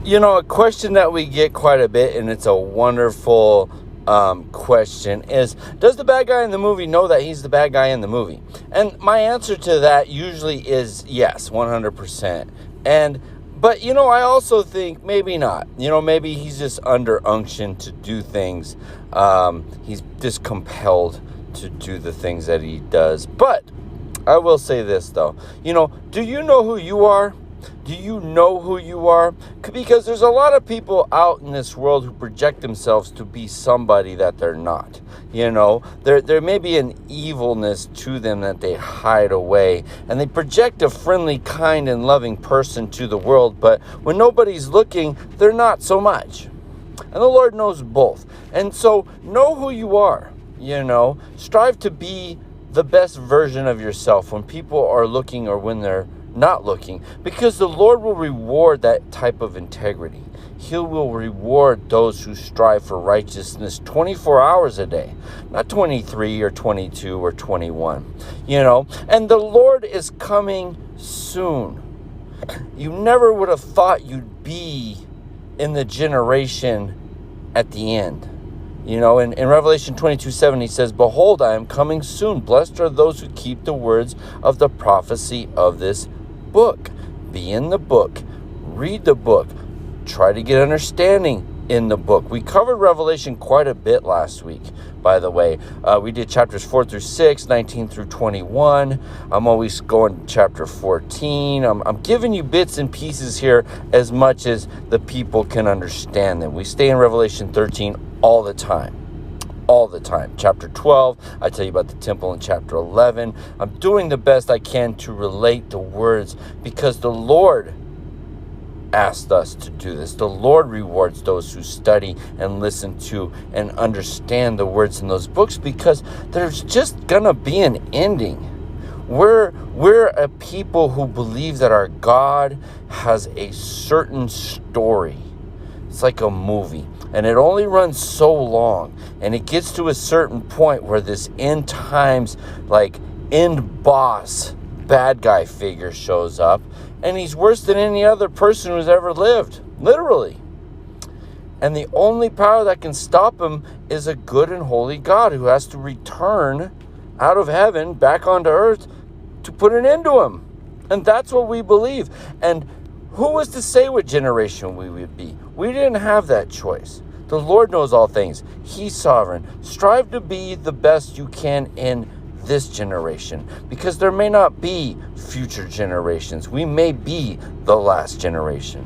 A question that we get quite a bit, and it's a wonderful question, is does the bad guy in the movie know that he's the bad guy in the movie? And my answer to that usually is yes, 100%. But I also think maybe not. Maybe he's just under unction to do things. He's just compelled to do the things that he does. But I will say this, though. Do you know who you are? Do you know who you are? Because there's a lot of people out in this world who project themselves to be somebody that they're not. There may be an evilness to them that they hide away, and they project a friendly, kind, and loving person to the world, but when nobody's looking, they're not so much. And the Lord knows both. And so know who you are. Strive to be the best version of yourself when people are looking or when they're not looking, because the Lord will reward that type of integrity. He will reward those who strive for righteousness 24 hours a day, not 23 or 22 or 21, and the Lord is coming soon. You never would have thought you'd be in the generation at the end. In Revelation 22:7, he says, "Behold, I am coming soon. Blessed are those who keep the words of the prophecy of this book." Be in the book. Read the book. Try to get understanding in the book. We covered Revelation quite a bit last week, by the way. We did chapters 4 through 6, 19 through 21. I'm always going to chapter 14. I'm giving you bits and pieces here as much as the people can understand them. We stay in Revelation 13 all the time. All the time. Chapter 12, I tell you about the temple in chapter 11. I'm doing the best I can to relate the words because the Lord asked us to do this. The Lord rewards those who study and listen to and understand the words in those books, because there's just gonna be an ending. We're a people who believe that our God has a certain story. It's like a movie, and it only runs so long, and it gets to a certain point where this end times, end boss bad guy figure shows up, and he's worse than any other person who's ever lived, literally. And the only power that can stop him is a good and holy God who has to return out of heaven back onto earth to put an end to him. And that's what we believe. And who was to say what generation we would be? We didn't have that choice. The Lord knows all things. He's sovereign. Strive to be the best you can in this generation, because there may not be future generations. We may be the last generation.